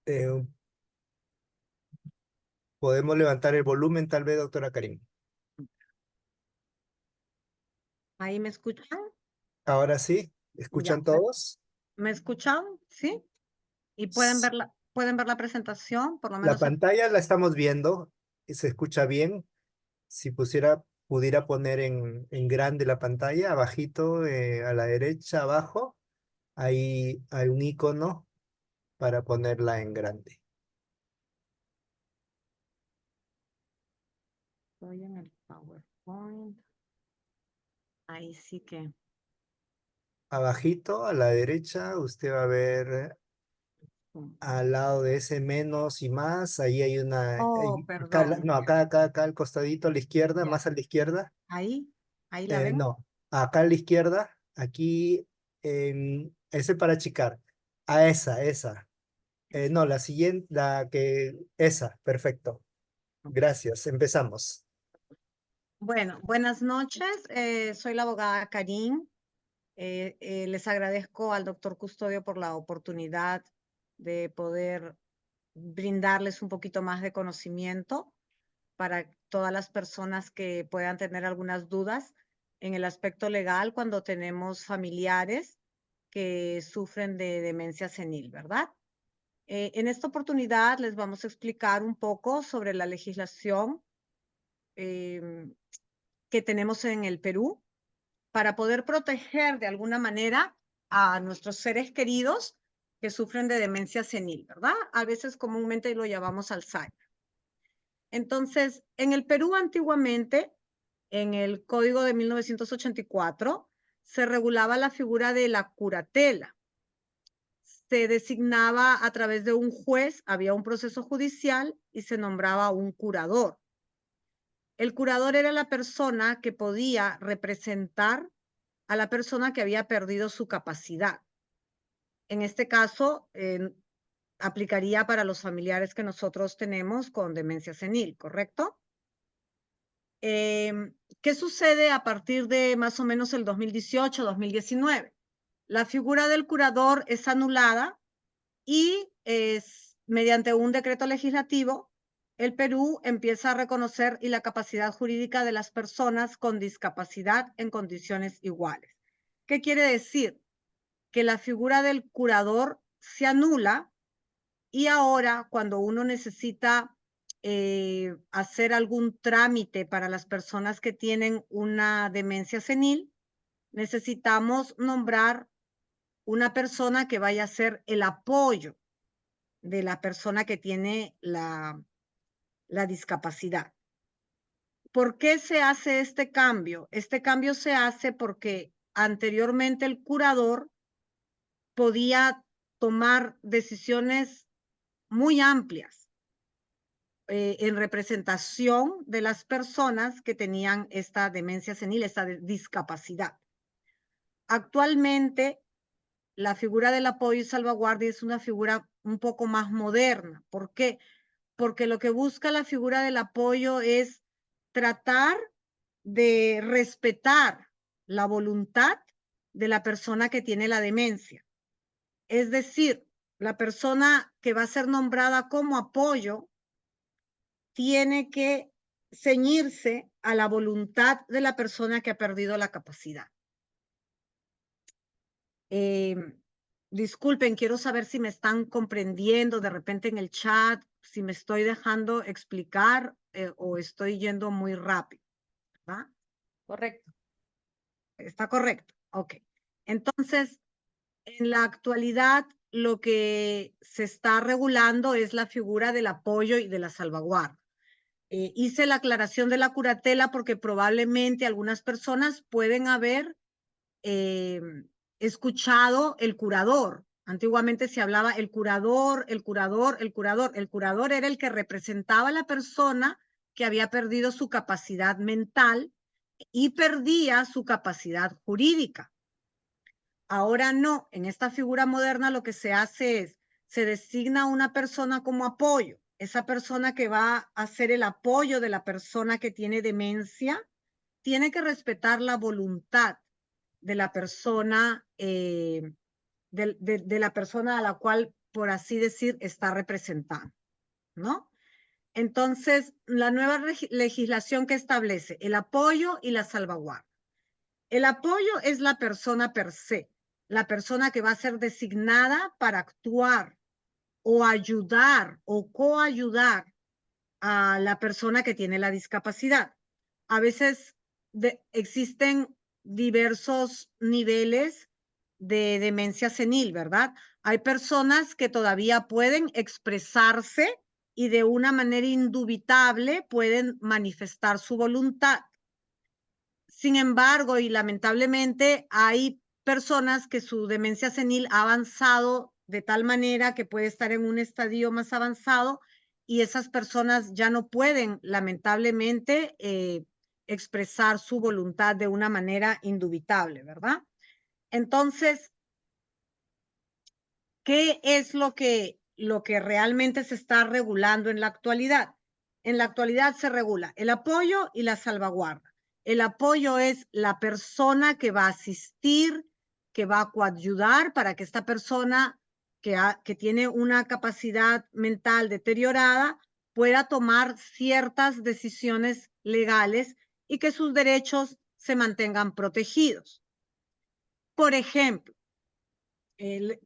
Eh, Podemos levantar el volumen, tal vez, doctora Karim. ¿Ahí me escuchan? Ahora sí, ¿escuchan Ya. todos? ¿Me escuchan? ¿Sí? ¿Y S- pueden ver la presentación? Por lo La menos pantalla la estamos viendo y se escucha bien. Si pudiera poner en grande la pantalla, abajito, a la derecha, abajo, ahí hay un icono para ponerla en grande. estoy en el PowerPoint. Ahí sí que. Abajito, a la derecha, usted va a ver al lado de ese menos y más, ahí hay Oh, acá, perdón. no, acá al costadito a la izquierda, Ya. más a la izquierda. Ahí la ven. No, acá a la izquierda, aquí, ese para achicar. A esa. No, la siguiente, esa, perfecto. Gracias, empezamos. Bueno, buenas noches. Soy la abogada Karim. Les agradezco al doctor Custodio por la oportunidad de poder brindarles un poquito más de conocimiento para todas las personas que puedan tener algunas dudas en el aspecto legal cuando tenemos familiares que sufren de demencia senil, ¿verdad? En esta oportunidad les vamos a explicar un poco sobre la legislación em, que tenemos en el Perú para poder proteger de alguna manera a nuestros seres queridos que sufren de demencia senil, ¿verdad? A veces comúnmente lo llamamos Alzheimer. Entonces, en el Perú antiguamente, en el Código de 1984, se regulaba la figura de la curatela. Se designaba a través de un juez, había un proceso judicial y se nombraba un curador. El curador era la persona que podía representar a la persona que había perdido su capacidad. En este caso, aplicaría para los familiares que nosotros tenemos con demencia senil, ¿correcto? ¿Qué sucede a partir de más o menos el 2018-2019? La figura del curador es anulada y mediante un decreto legislativo, el Perú empieza a reconocer y la capacidad jurídica de las personas con discapacidad en condiciones iguales. ¿Qué quiere decir? Que la figura del curador se anula y ahora cuando uno necesita hacer algún trámite para las personas que tienen una demencia senil, necesitamos nombrar una persona que vaya a ser el apoyo de la persona que tiene la discapacidad. ¿Por qué se hace este cambio? Este cambio se hace porque anteriormente el curador podía tomar decisiones muy amplias en representación de las personas que tenían esta demencia senil, esta discapacidad. Actualmente, la figura del apoyo y salvaguardia es una figura un poco más moderna. ¿Por qué? Porque lo que busca la figura del apoyo es tratar de respetar la voluntad de la persona que tiene la demencia. Es decir, la persona que va a ser nombrada como apoyo tiene que ceñirse a la voluntad de la persona que ha perdido la capacidad. Eh, Disculpen, quiero saber si me están comprendiendo de repente en el chat, si me estoy dejando explicar o estoy yendo muy rápido. ¿Va? Correcto. Está correcto. Ok. Entonces, en la actualidad, lo que se está regulando es la figura del apoyo y de la salvaguardia. Hice la aclaración de la curatela porque probablemente algunas personas pueden haber eh, escuchado el curador. Antiguamente se hablaba el curador, el curador, el curador. El curador era el que representaba a la persona que había perdido su capacidad mental y perdía su capacidad jurídica. Ahora no, en esta figura moderna lo que se hace es, se designa a una persona como apoyo. Esa persona que va a ser el apoyo de la persona que tiene demencia, tiene que respetar la voluntad de la persona, de la persona a la cual por así decir, está representando, ¿no? Entonces, la nueva legislación que establece el apoyo y la salvaguarda. El apoyo es la persona per se, la persona que va a ser designada para actuar o ayudar o coayudar a la persona que tiene la discapacidad. A veces existen diversos niveles de demencia senil, ¿verdad? Hay personas que todavía pueden expresarse y de una manera indubitable pueden manifestar su voluntad. Sin embargo, y lamentablemente, hay personas que su demencia senil ha avanzado de tal manera que puede estar en un estadio más avanzado y esas personas ya no pueden, lamentablemente, expresar su voluntad de una manera indubitable, ¿verdad? Entonces, ¿qué es lo que realmente se está regulando en la actualidad? En la actualidad se regula el apoyo y la salvaguarda. El apoyo es la persona que va a asistir, que va a coayudar para que esta persona que tiene una capacidad mental deteriorada pueda tomar ciertas decisiones legales y que sus derechos se mantengan protegidos. Por ejemplo,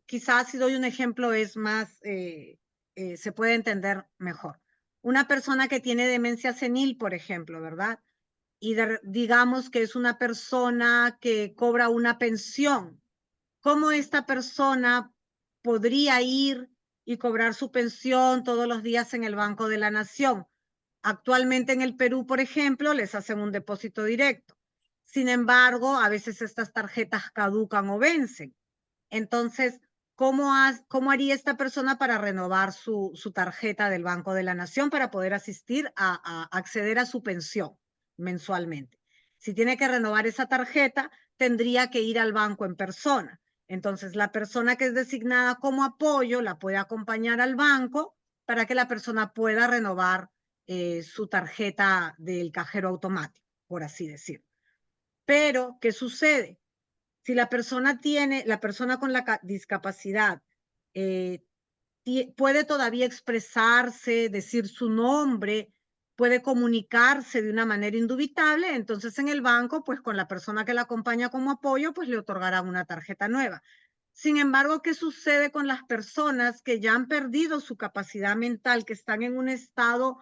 quizás si doy un ejemplo es más, se puede entender mejor. Una persona que tiene demencia senil, por ejemplo, ¿verdad? Y digamos que es una persona que cobra una pensión. ¿Cómo esta persona podría ir y cobrar su pensión todos los días en el Banco de la Nación? Actualmente en el Perú, por ejemplo, les hacen un depósito directo. Sin embargo, a veces estas tarjetas caducan o vencen. Entonces, ¿cómo haría esta persona para renovar su tarjeta del Banco de la Nación para poder asistir a acceder a su pensión mensualmente? Si tiene que renovar esa tarjeta, tendría que ir al banco en persona. Entonces, la persona que es designada como apoyo la puede acompañar al banco para que la persona pueda renovar su tarjeta del cajero automático, por así decirlo. Pero, ¿qué sucede? Si la persona con la discapacidad puede todavía expresarse, decir su nombre, puede comunicarse de una manera indubitable, entonces en el banco, pues con la persona que la acompaña como apoyo, pues le otorgarán una tarjeta nueva. Sin embargo, ¿qué sucede con las personas que ya han perdido su capacidad mental, que están en un estado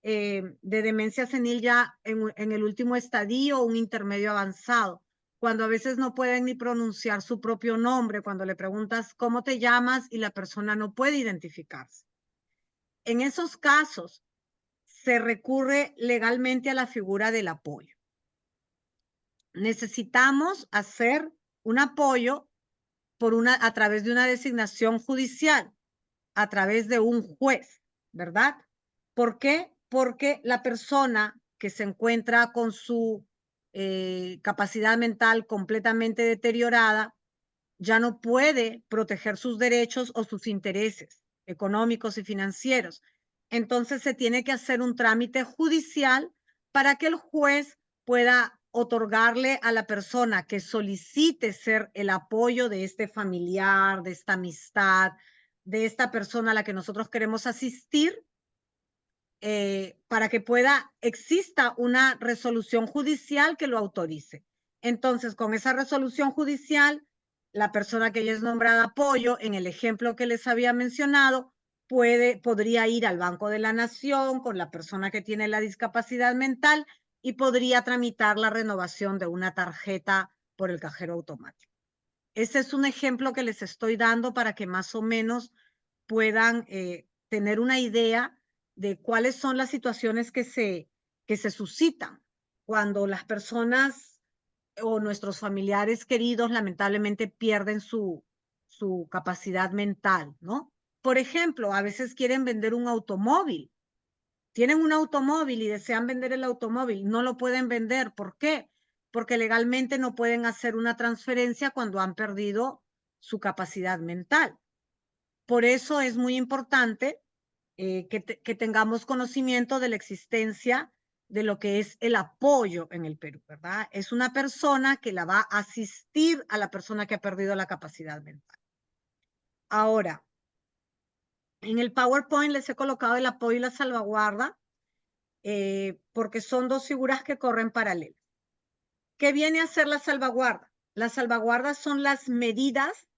de demencia senil ya en el último estadio o un intermedio avanzado? Cuando a veces no pueden ni pronunciar su propio nombre, cuando le preguntas cómo te llamas y la persona no puede identificarse. En esos casos, se recurre legalmente a la figura del apoyo. Necesitamos hacer un apoyo a través de una designación judicial, a través de un juez, ¿verdad? ¿Por qué? Porque la persona que se encuentra con su capacidad mental completamente deteriorada ya no puede proteger sus derechos o sus intereses económicos y financieros. Entonces se tiene que hacer un trámite judicial para que el juez pueda otorgarle a la persona que solicite ser el apoyo de este familiar, de esta amistad, de esta persona a la que nosotros queremos asistir, para que exista una resolución judicial que lo autorice. Entonces, con esa resolución judicial, la persona que ya es nombrada apoyo, en el ejemplo que les había mencionado, podría ir al Banco de la Nación con la persona que tiene la discapacidad mental y podría tramitar la renovación de una tarjeta por el cajero automático. Ese es un ejemplo que les estoy dando para que más o menos puedan tener una idea de cuáles son las situaciones que se suscitan cuando las personas o nuestros familiares queridos lamentablemente pierden su capacidad mental, ¿no? Por ejemplo, a veces quieren vender un automóvil. Tienen un automóvil y desean vender el automóvil. No lo pueden vender. ¿Por qué? Porque legalmente no pueden hacer una transferencia cuando han perdido su capacidad mental. Por eso es muy importante que tengamos conocimiento de la existencia de lo que es el apoyo en el Perú, ¿verdad? Es una persona que la va a asistir a la persona que ha perdido la capacidad mental. Ahora, En el PowerPoint les he colocado el apoyo y la salvaguarda, porque son dos figuras que corren paralelas. ¿Qué viene a ser la salvaguarda? Las salvaguardas son las medidas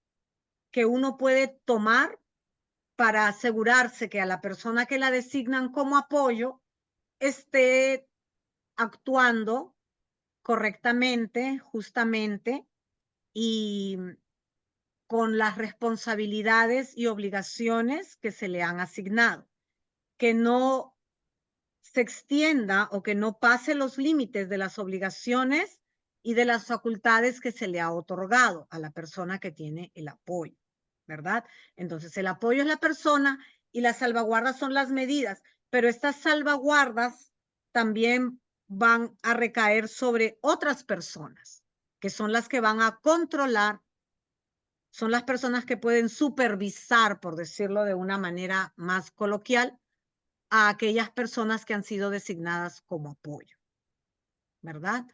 que uno puede tomar para asegurarse que a la persona que la designan como apoyo esté actuando correctamente, justamente y con las responsabilidades y obligaciones que se le han asignado, que no se extienda o que no pase los límites de las obligaciones y de las facultades que se le ha otorgado a la persona que tiene el apoyo, ¿verdad? Entonces, el apoyo es la persona y las salvaguardas son las medidas, pero estas salvaguardas también van a recaer sobre otras personas, que son las que van a controlar, son las personas que pueden supervisar, por decirlo de una manera más coloquial, a aquellas personas que han sido designadas como apoyo, ¿verdad?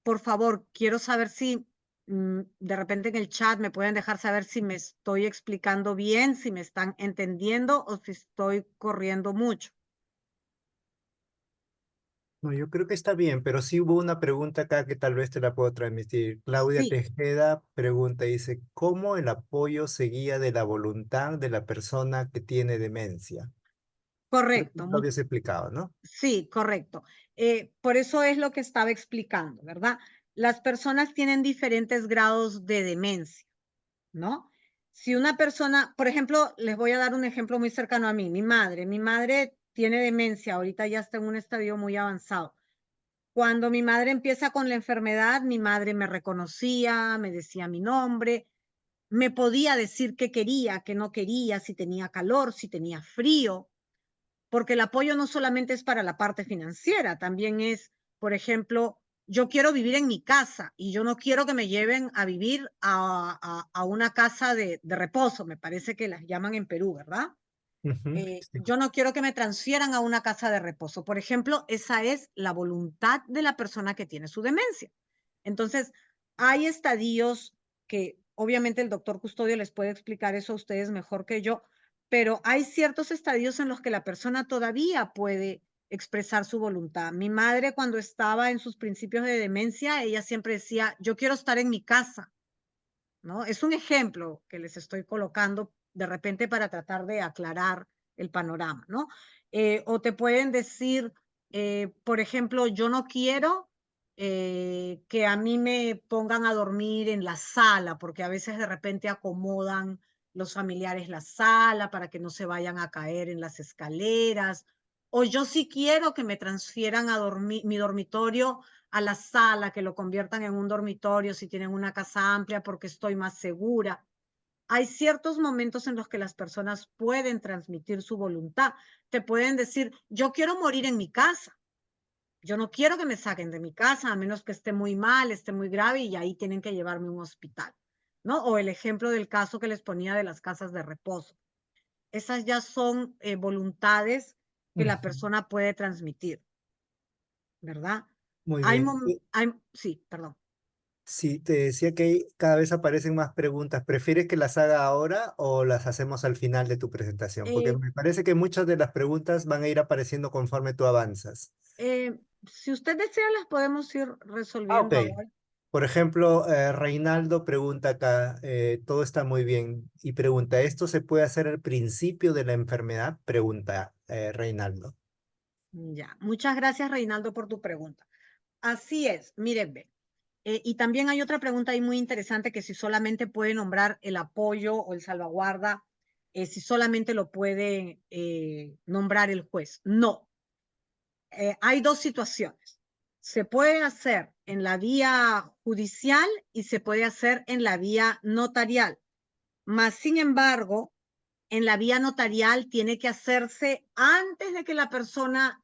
Por favor, quiero saber si de repente en el chat me pueden dejar saber si me estoy explicando bien, si me están entendiendo o si estoy corriendo mucho. No, yo creo que está bien, pero sí hubo una pregunta acá que tal vez te la puedo transmitir. Claudia Sí, Tejeda pregunta, dice, ¿cómo el apoyo se guía de la voluntad de la persona que tiene demencia? Creo que correcto. lo habías explicado, ¿no? Sí, correcto. Por eso es lo que estaba explicando, ¿verdad? Las personas tienen diferentes grados de demencia, ¿no? Si una persona, por ejemplo, les voy a dar un ejemplo muy cercano a mí, mi madre tiene demencia, ahorita ya está en un estadio muy avanzado. Cuando mi madre empieza con la enfermedad, mi madre me reconocía, me decía mi nombre, me podía decir qué quería, qué no quería, si tenía calor, si tenía frío, porque el apoyo no solamente es para la parte financiera, también es, por ejemplo, yo quiero vivir en mi casa y yo no quiero que me lleven a vivir a una casa de reposo, me parece que las llaman en Perú, ¿verdad? Ujú, sí. Yo no quiero que me transfieran a una casa de reposo. Por ejemplo, esa es la voluntad de la persona que tiene su demencia. Entonces, hay estadios que obviamente el doctor Custodio les puede explicar eso a ustedes mejor que yo, pero hay ciertos estadios en los que la persona todavía puede expresar su voluntad. Mi madre, cuando estaba en sus principios de demencia, ella siempre decía, yo quiero estar en mi casa, ¿no? Es un ejemplo que les estoy colocando de repente para tratar de aclarar el panorama, ¿no? O te pueden decir, por ejemplo, yo no quiero que a mí me pongan a dormir en la sala, porque a veces de repente acomodan los familiares la sala para que no se vayan a caer en las escaleras. O yo sí quiero que me transfieran a dormir mi dormitorio a la sala, que lo conviertan en un dormitorio si tienen una casa amplia porque estoy más segura. Hay ciertos momentos en los que las personas pueden transmitir su voluntad. Te pueden decir, yo quiero morir en mi casa. Yo no quiero que me saquen de mi casa a menos que esté muy mal, esté muy grave y ahí tienen que llevarme a un hospital, ¿no? O el ejemplo del caso que les ponía de las casas de reposo. Esas ya son voluntades que la Ujú, persona puede transmitir, ¿verdad? muy bien. Sí, perdón. Sí, te decía que cada vez aparecen más preguntas. ¿Prefieres que las haga ahora o las hacemos al final de tu presentación? Porque Eh, me parece que muchas de las preguntas van a ir apareciendo conforme tú avanzas. Eh, si usted desea, las podemos ir Ok. resolviendo ahora. Por ejemplo, Reinaldo pregunta acá, todo está muy bien, y pregunta, ¿esto se puede hacer al principio de la enfermedad? Pregunta Reinaldo. Ya, muchas gracias, Reinaldo, por tu pregunta. Así es, miren, ve. Y también hay otra pregunta ahí muy interesante que si solamente puede nombrar el apoyo o el salvaguarda, si solamente lo puede nombrar el juez. No, hay dos situaciones. Se puede hacer en la vía judicial y se puede hacer en la vía notarial. Más sin embargo, en la vía notarial tiene que hacerse antes de que la persona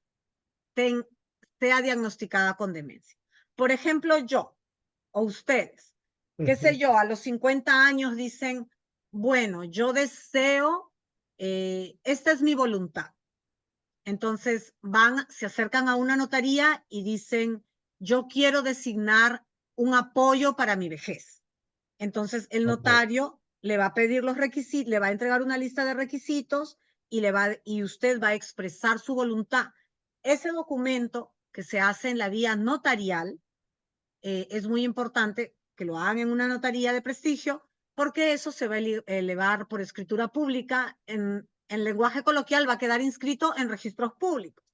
sea diagnosticada con demencia. Por ejemplo, yo o ustedes, qué sé Ujú, yo, a los 50 años dicen, bueno, yo deseo, esta es mi voluntad. Entonces se acercan a una notaría y dicen, yo quiero designar un apoyo para mi vejez. Entonces el ok. notario le va a pedir los requisitos, le va a entregar una lista de requisitos y usted va a expresar su voluntad. Ese documento que se hace en la vía notarial, es muy importante que lo hagan en una notaría de prestigio, porque eso se va a elevar por escritura pública. En lenguaje coloquial va a quedar inscrito en registros públicos.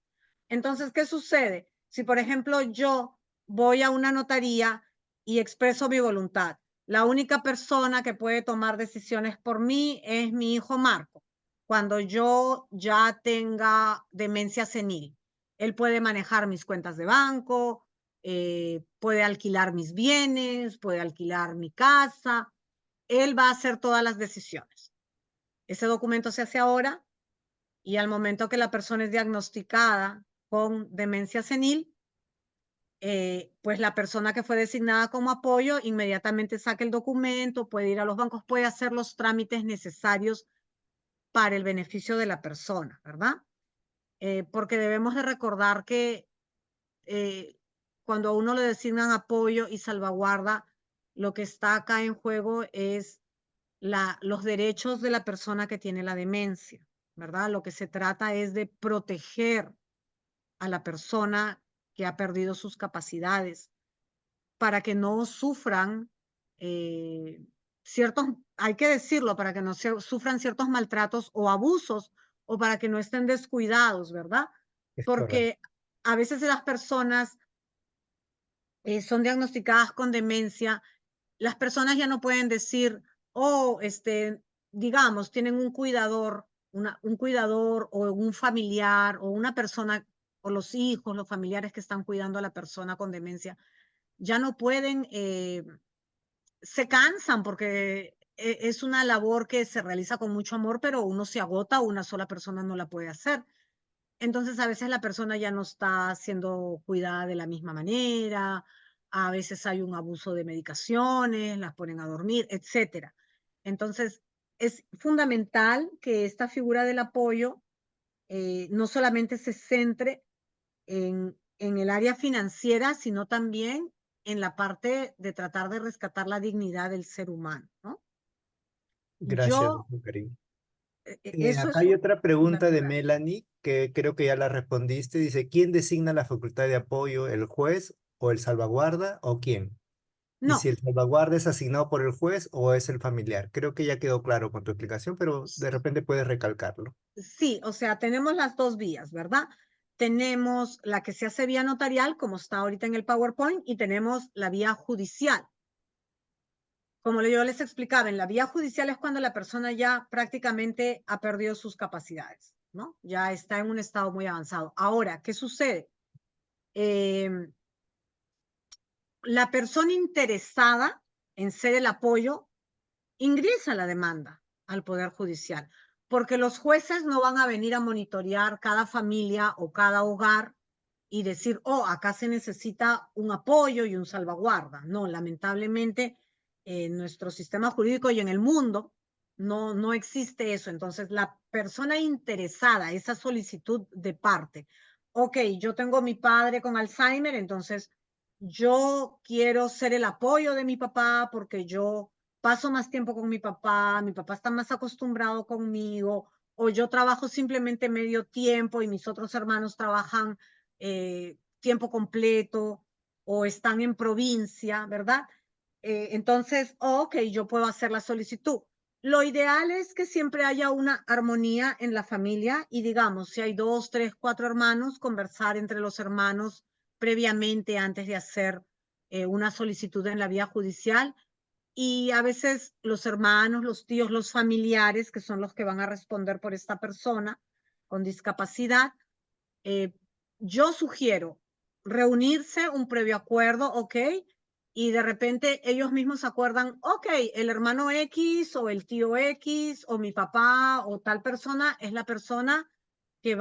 Entonces, ¿qué sucede? Si, por ejemplo, yo voy a una notaría y expreso mi voluntad, la única persona que puede tomar decisiones por mí es mi hijo Marco. Cuando yo ya tenga demencia senil, él puede manejar mis cuentas de banco, puede alquilar mis bienes, puede alquilar mi casa. Él va a hacer todas las decisiones. Ese documento se hace ahora y al momento que la persona es diagnosticada con demencia senil, pues la persona que fue designada como apoyo inmediatamente saca el documento, puede ir a los bancos, puede hacer los trámites necesarios para el beneficio de la persona, ¿verdad? Porque debemos de recordar que cuando a uno le designan apoyo y salvaguarda, lo que está acá en juego es los derechos de la persona que tiene la demencia, ¿verdad? Lo que se trata es de proteger a la persona que ha perdido sus capacidades para que no sufran ciertos, hay que decirlo, para que no sufran ciertos maltratos o abusos o para que no estén descuidados, ¿verdad? Es correcto. Porque a veces las personas son diagnosticadas con demencia, las personas ya no pueden decir, oh, digamos, tienen un cuidador, un cuidador o un familiar o una persona o los hijos, los familiares que están cuidando a la persona con demencia, ya no pueden, se cansan porque es una labor que se realiza con mucho amor, pero uno se agota, una sola persona no la puede hacer. Entonces, a veces la persona ya no está siendo cuidada de la misma manera, a veces hay un abuso de medicaciones, las ponen a dormir, etcétera. Entonces, es fundamental que esta figura del apoyo no solamente se centre en el área financiera, sino también en la parte de tratar de rescatar la dignidad del ser humano, ¿no? Gracias, Yo, doctor Karim. eso Acá es hay otra pregunta de fundamental. Melanie que creo que ya la respondiste. Dice, ¿quién designa la facultad de apoyo, el juez o el salvaguarda o quién? Y si No, el salvaguarda es asignado por el juez o es el familiar. Creo que ya quedó claro con tu explicación, pero de repente puedes recalcarlo. sí, o sea, tenemos las dos vías, ¿verdad? Tenemos la que se hace vía notarial, como está ahorita en el PowerPoint, y tenemos la vía judicial. Como yo les explicaba, en la vía judicial es cuando la persona ya prácticamente ha perdido sus capacidades, ¿no? Ya está en un estado muy avanzado. Ahora, ¿qué sucede? La persona interesada en ser el apoyo ingresa la demanda al Poder Judicial, porque los jueces no van a venir a monitorear cada familia o cada hogar y decir, oh, acá se necesita un apoyo y un salvaguarda. No, lamentablemente en nuestro sistema jurídico y en el mundo no existe eso. Entonces, la persona interesada, esa solicitud de parte, ok, yo tengo a mi padre con Alzheimer, entonces yo quiero ser el apoyo de mi papá porque yo paso más tiempo con mi papá está más acostumbrado conmigo, o yo trabajo simplemente medio tiempo y mis otros hermanos trabajan tiempo completo o están en provincia, ¿verdad? Entonces, ok, yo puedo hacer la solicitud. Lo ideal es que siempre haya una armonía en la familia y digamos, si hay dos, tres, cuatro hermanos, conversar entre los hermanos previamente antes de hacer una solicitud en la vía judicial y a veces los hermanos, los tíos, los familiares, que son los que van a responder por esta persona con discapacidad, eh, yo sugiero reunirse, un previo acuerdo, ¿ok? Y de repente ellos mismos acuerdan, ok, el hermano X o el tío X o mi papá o tal persona es la persona que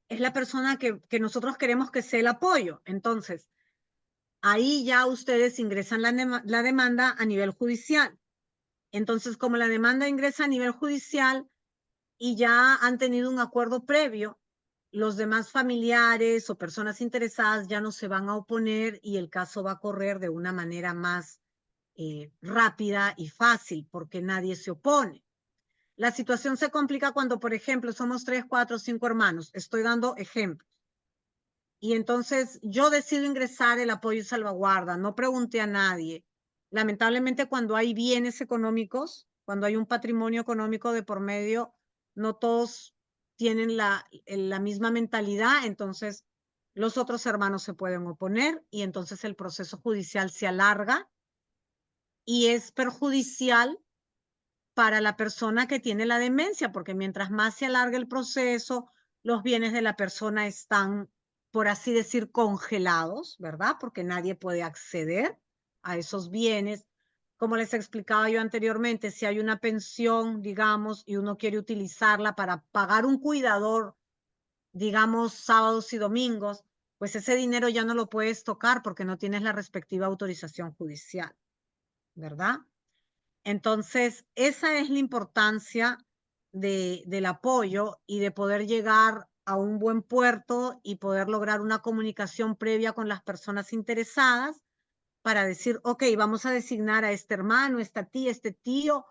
es la persona que nosotros queremos que sea el apoyo. Entonces, ahí ya ustedes ingresan la demanda a nivel judicial. Entonces, como la demanda ingresa a nivel judicial y ya han tenido un acuerdo previo, los demás familiares o personas interesadas ya no se van a oponer y el caso va a correr de una manera más rápida y fácil, porque nadie se opone. La situación se complica cuando, por ejemplo, somos 3, 4, 5 hermanos. Estoy dando ejemplos. Y entonces yo decido ingresar el apoyo y salvaguarda. No pregunté a nadie. Lamentablemente, cuando hay bienes económicos, cuando hay un patrimonio económico de por medio, no todos tienen la misma mentalidad. Entonces, los otros hermanos se pueden oponer y entonces el proceso judicial se alarga y es perjudicial para la persona que tiene la demencia, porque mientras más se alarga el proceso, los bienes de la persona están, por así decir, congelados, ¿verdad? Porque nadie puede acceder a esos bienes. Como les explicaba yo anteriormente, si hay una pensión, digamos, y uno quiere utilizarla para pagar un cuidador, digamos, sábados y domingos, pues ese dinero ya no lo puedes tocar porque no tienes la respectiva autorización judicial, ¿verdad? Entonces, esa es la importancia del apoyo y de poder llegar a un buen puerto y poder lograr una comunicación previa con las personas interesadas para decir, ok, vamos a designar a este hermano, esta tía, este tío,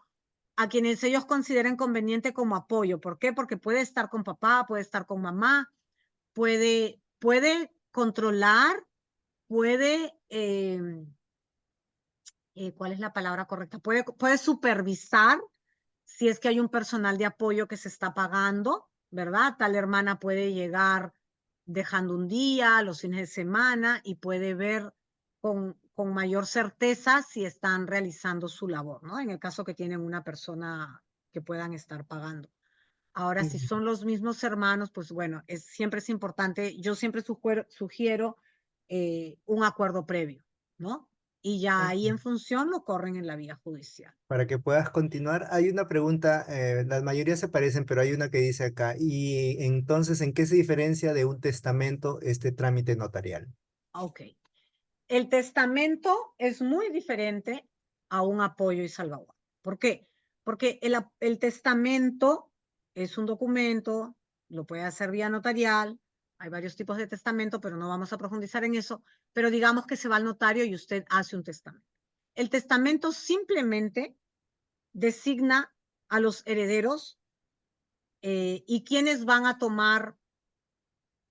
a quienes ellos consideren conveniente como apoyo. ¿Por qué? Porque puede estar con papá, puede estar con mamá, puede controlar, puede ¿cuál es la palabra correcta? Puede supervisar si es que hay un personal de apoyo que se está pagando, ¿verdad? Tal hermana puede llegar dejando un día, los fines de semana, y puede ver con mayor certeza si están realizando su labor, ¿no? En el caso que tienen una persona que puedan estar pagando. Ahora, si Mm, son los mismos hermanos, pues bueno, siempre es importante, yo siempre sugiero un acuerdo previo, ¿no? Y ya ahí en ok. función lo corren en la vía judicial. Para que puedas continuar, hay una pregunta, la mayoría se parecen, pero hay una que dice acá, y entonces, ¿en qué se diferencia de un testamento este trámite notarial? Ok. El testamento es muy diferente a un apoyo y salvaguarda. ¿Por qué? Porque el testamento es un documento, lo puede hacer vía notarial, hay varios tipos de testamento, pero no vamos a profundizar en eso, pero digamos que se va al notario y usted hace un testamento. El testamento simplemente designa a los herederos y quienes van a tomar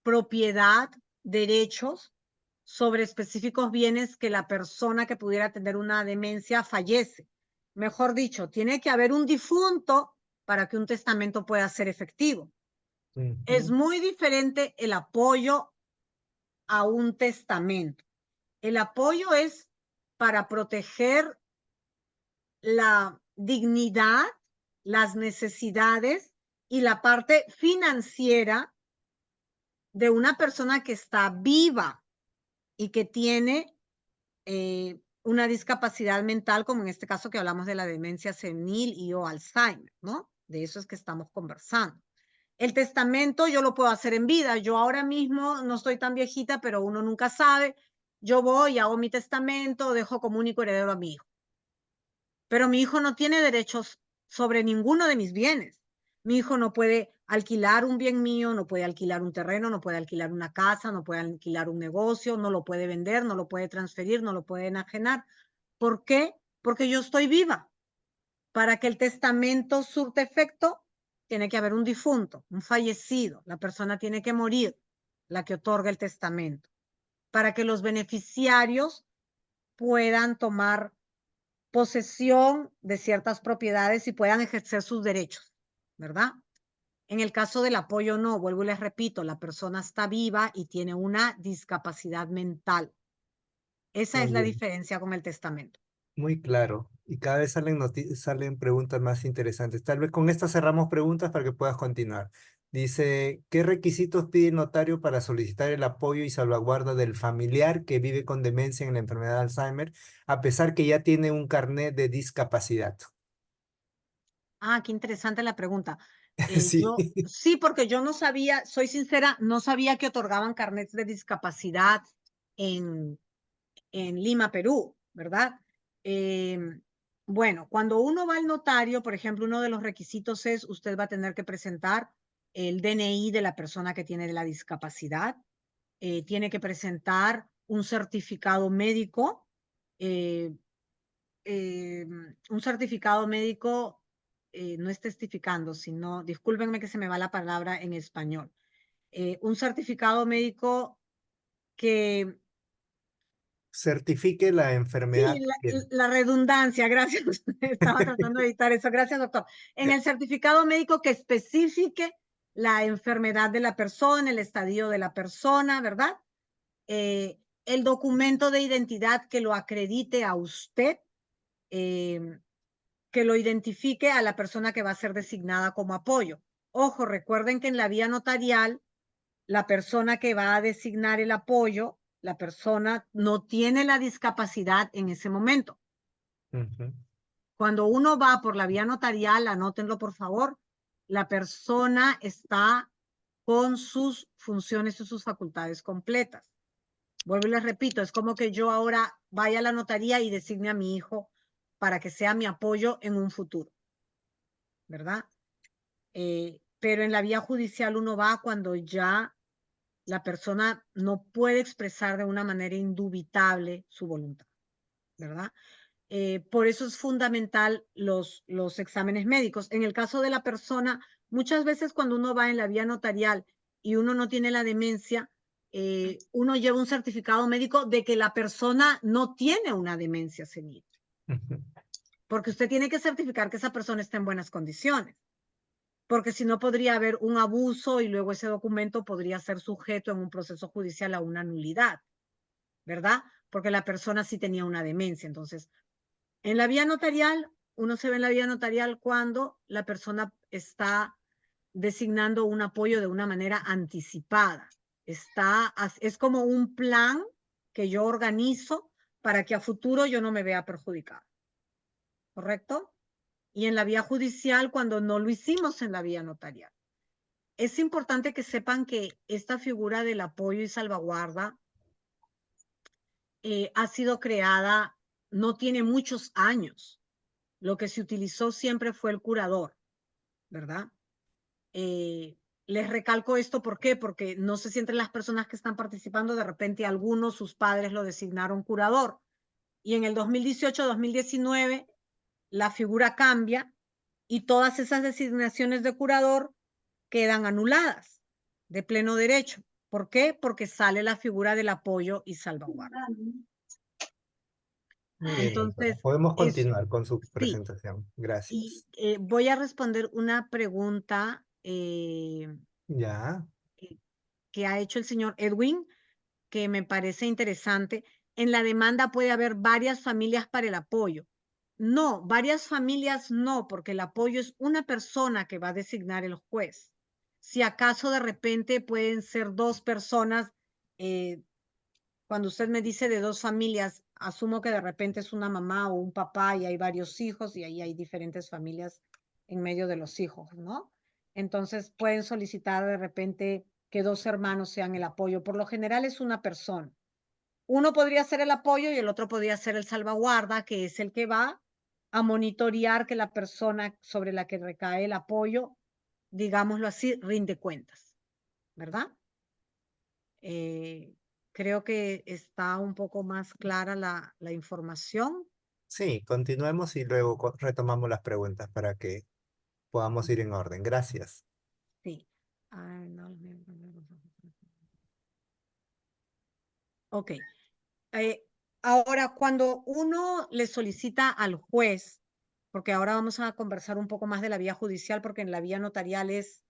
propiedad, derechos sobre específicos bienes que la persona que pudiera tener una demencia fallece. Mejor dicho, tiene que haber un difunto para que un testamento pueda ser efectivo. Es Ujú. muy diferente el apoyo a un testamento. El apoyo es para proteger la dignidad, las necesidades y la parte financiera de una persona que está viva y que tiene una discapacidad mental, como en este caso que hablamos de la demencia senil y o Alzheimer, ¿no? De eso es que estamos conversando. El testamento yo lo puedo hacer en vida. Yo ahora mismo no estoy tan viejita, pero uno nunca sabe. Yo voy, hago mi testamento, dejo como único heredero a mi hijo. Pero mi hijo no tiene derechos sobre ninguno de mis bienes. Mi hijo no puede alquilar un bien mío, no puede alquilar un terreno, no puede alquilar una casa, no puede alquilar un negocio, no lo puede vender, no lo puede transferir, no lo puede enajenar. ¿Por qué? Porque yo estoy viva. Para que el testamento surte efecto, tiene que haber un difunto, un fallecido. La persona tiene que morir, la que otorga el testamento, para que los beneficiarios puedan tomar posesión de ciertas propiedades y puedan ejercer sus derechos, ¿verdad? En el caso del apoyo, no, vuelvo y les repito, la persona está viva y tiene una discapacidad mental. Esa Muy es la bien, diferencia con el testamento. muy claro. Y cada vez salen preguntas más interesantes. Tal vez con esta cerramos preguntas para que puedas continuar. Dice, ¿qué requisitos pide el notario para solicitar el apoyo y salvaguarda del familiar que vive con demencia en la enfermedad de Alzheimer, a pesar que ya tiene un carnet de discapacidad? Ah, qué interesante la pregunta. Sí. Sí, porque yo no sabía, soy sincera, no sabía que otorgaban carnets de discapacidad en, en Lima, Perú, ¿verdad? Bueno, cuando uno va al notario, por ejemplo, uno de los requisitos es usted va a tener que presentar el DNI de la persona que tiene la discapacidad, tiene que presentar un certificado médico, eh, un certificado médico no es testificando, sino, discúlpenme que se me va la palabra en español, un certificado médico que Certifique la enfermedad sí, que tiene. la redundancia, gracias. Estaba tratando de evitar eso. Gracias, doctor. En el certificado médico que especifique la enfermedad de la persona, el estadio de la persona, ¿verdad? El documento de identidad que lo acredite a usted, que lo identifique a la persona que va a ser designada como apoyo. Ojo, recuerden que en la vía notarial, la persona que va a designar el apoyo, la persona no tiene la discapacidad en ese momento. Ujú. Cuando uno va por la vía notarial, anótenlo por favor, la persona está con sus funciones y sus facultades completas. Vuelvo y les repito, es como que yo ahora vaya a la notaría y designe a mi hijo para que sea mi apoyo en un futuro, ¿verdad? Pero en la vía judicial uno va cuando ya la persona no puede expresar de una manera indubitable su voluntad, ¿verdad? Por eso es fundamental los exámenes médicos. En el caso de la persona, muchas veces cuando uno va en la vía notarial y uno no tiene la demencia, uno lleva un certificado médico de que la persona no tiene una demencia senil, Ujú. porque usted tiene que certificar que esa persona está en buenas condiciones, porque si no podría haber un abuso y luego ese documento podría ser sujeto en un proceso judicial a una nulidad, ¿verdad? Porque la persona sí tenía una demencia. Entonces, en la vía notarial, uno se ve en la vía notarial cuando la persona está designando un apoyo de una manera anticipada. Es como un plan que yo organizo para que a futuro yo no me vea perjudicado. ¿Correcto? Y en la vía judicial, cuando no lo hicimos en la vía notarial. Es importante que sepan que esta figura del apoyo y salvaguarda ha sido creada, no tiene muchos años. Lo que se utilizó siempre fue el curador, ¿verdad? Les recalco esto, ¿por qué? Porque no sé si entre las personas que están participando, de repente algunos, sus padres lo designaron curador. Y en el 2018-2019, la figura cambia y todas esas designaciones de curador quedan anuladas de pleno derecho. ¿Por qué? Porque sale la figura del apoyo y salvaguarda. Muy bien, doctora. Entonces, Podemos es, continuar con su sí, presentación. y Gracias. voy a responder una pregunta Ya. que ha hecho el señor Edwin, que me parece interesante. En la demanda puede haber varias familias para el apoyo. No, varias familias no, porque el apoyo es una persona que va a designar el juez. Si acaso de repente pueden ser dos personas, eh, cuando usted me dice de dos familias, asumo que de repente es una mamá o un papá y hay varios hijos y ahí hay diferentes familias en medio de los hijos, ¿no? Entonces pueden solicitar de repente que dos hermanos sean el apoyo. Por lo general es una persona. Uno podría ser el apoyo y el otro podría ser el salvaguarda, que es el que va a monitorear que la persona sobre la que recae el apoyo, digámoslo así, rinde cuentas, ¿verdad? Eh, Creo que está un poco más clara la información. Sí, continuemos y luego retomamos las preguntas para que podamos ir en orden. Gracias. Sí. Ok. Eh, Ahora, cuando uno le solicita al juez, porque ahora vamos a conversar un poco más de la vía judicial, porque en la vía notarial es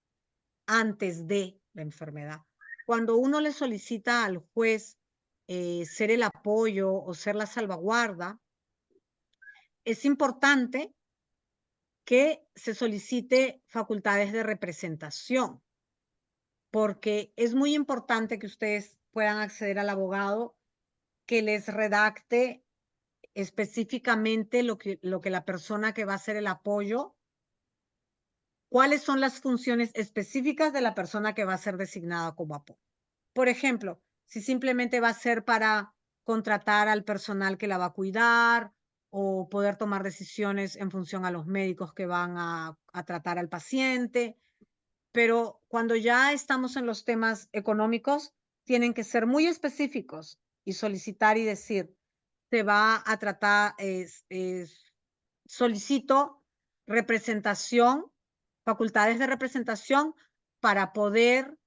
antes de la enfermedad. Cuando uno le solicita al juez ser el apoyo o ser la salvaguarda, es importante que se solicite facultades de representación, porque es muy importante que ustedes puedan acceder al abogado que les redacte específicamente lo que la persona que va a hacer el apoyo, cuáles son las funciones específicas de la persona que va a ser designada como apoyo. Por ejemplo, si simplemente va a ser para contratar al personal que la va a cuidar o poder tomar decisiones en función a los médicos que van a tratar al paciente. Pero cuando ya estamos en los temas económicos, tienen que ser muy específicos y solicitar y decir, se va a tratar, solicito representación, facultades de representación para poder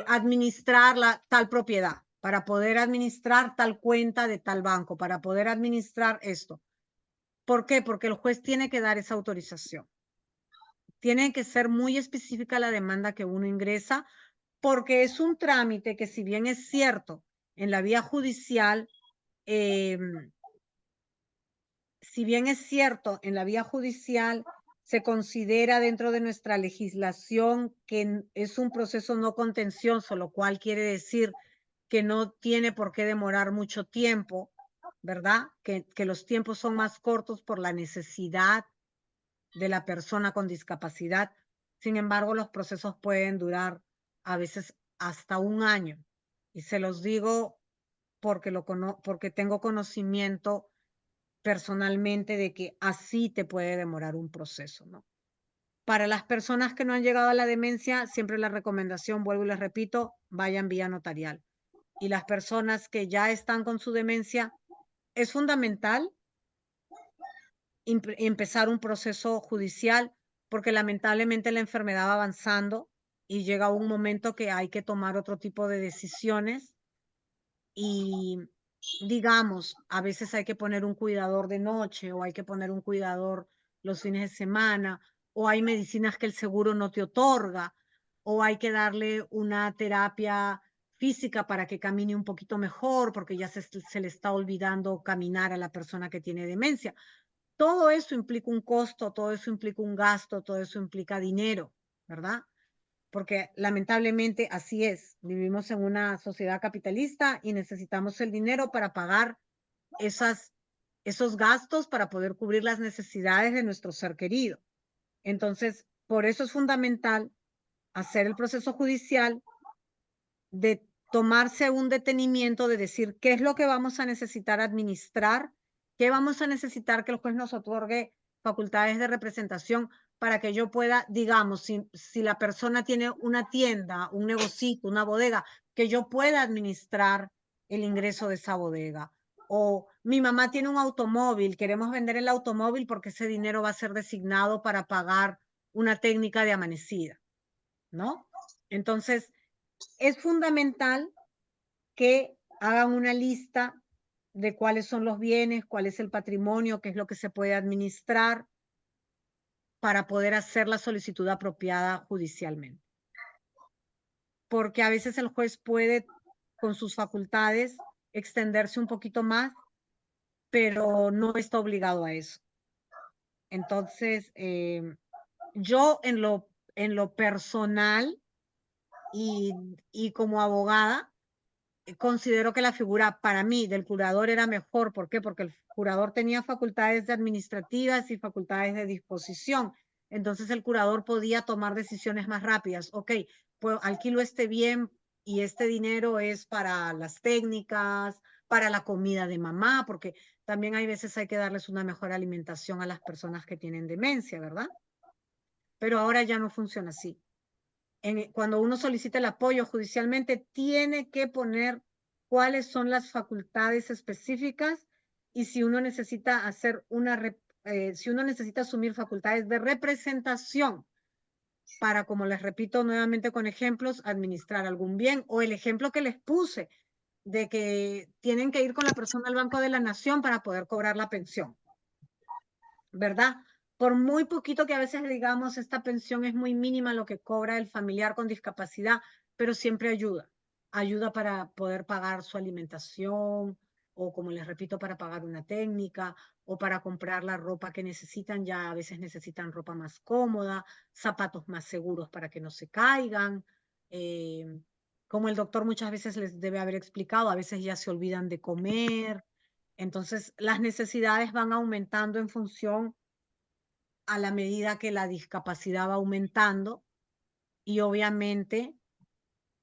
administrar tal propiedad, para poder administrar tal cuenta de tal banco, para poder administrar esto. ¿Por qué? Porque el juez tiene que dar esa autorización. Tiene que ser muy específica la demanda que uno ingresa, porque es un trámite que, si bien es cierto, en la vía judicial, si bien es cierto, en la vía judicial se considera dentro de nuestra legislación que es un proceso no contencioso, lo cual quiere decir que no tiene por qué demorar mucho tiempo, ¿verdad? Que los tiempos son más cortos por la necesidad de la persona con discapacidad. Sin embargo, los procesos pueden durar a veces hasta un año. Y se los digo porque tengo conocimiento personalmente de que así te puede demorar un proceso, ¿no? Para las personas que no han llegado a la demencia, siempre la recomendación, vuelvo y les repito, vayan vía notarial. Y las personas que ya están con su demencia, es fundamental empezar un proceso judicial, porque lamentablemente la enfermedad va avanzando y llega un momento que hay que tomar otro tipo de decisiones y, digamos, a veces hay que poner un cuidador de noche o hay que poner un cuidador los fines de semana, o hay medicinas que el seguro no te otorga, o hay que darle una terapia física para que camine un poquito mejor porque ya se le está olvidando caminar a la persona que tiene demencia. Todo eso implica un costo, todo eso implica un gasto, todo eso implica dinero, ¿verdad? Porque lamentablemente así es. Vivimos en una sociedad capitalista y necesitamos el dinero para pagar esos gastos para poder cubrir las necesidades de nuestro ser querido. Entonces, por eso es fundamental hacer el proceso judicial, de tomarse un detenimiento, de decir qué es lo que vamos a necesitar administrar, qué vamos a necesitar que el juez nos otorgue facultades de representación para que yo pueda, digamos, si la persona tiene una tienda, un negocito, una bodega, que yo pueda administrar el ingreso de esa bodega. O mi mamá tiene un automóvil, queremos vender el automóvil porque ese dinero va a ser designado para pagar una técnica de amanecida, ¿no? Entonces, es fundamental que hagan una lista de cuáles son los bienes, cuál es el patrimonio, qué es lo que se puede administrar para poder hacer la solicitud apropiada judicialmente. Porque a veces el juez puede, con sus facultades, extenderse un poquito más, pero no está obligado a eso. Entonces, yo en lo personal y como abogada, considero que la figura para mí del curador era mejor. ¿Por qué? Porque el curador tenía facultades administrativas y facultades de disposición. Entonces el curador podía tomar decisiones más rápidas. Ok, pues alquilo este bien y este dinero es para las técnicas, para la comida de mamá, porque también hay veces hay que darles una mejor alimentación a las personas que tienen demencia, ¿verdad? Pero ahora ya no funciona así. Cuando uno solicita el apoyo judicialmente, tiene que poner cuáles son las facultades específicas y si uno necesita si uno necesita asumir facultades de representación para, como les repito nuevamente con ejemplos, administrar algún bien, o el ejemplo que les puse de que tienen que ir con la persona al Banco de la Nación para poder cobrar la pensión, ¿verdad? Por muy poquito que a veces digamos, esta pensión es muy mínima lo que cobra el familiar con discapacidad, pero siempre ayuda. Ayuda para poder pagar su alimentación, o como les repito, para pagar una técnica, o para comprar la ropa que necesitan. Ya a veces necesitan ropa más cómoda, zapatos más seguros para que no se caigan. Como el doctor muchas veces les debe haber explicado, a veces ya se olvidan de comer. Entonces, las necesidades van aumentando en función a la medida que la discapacidad va aumentando, y obviamente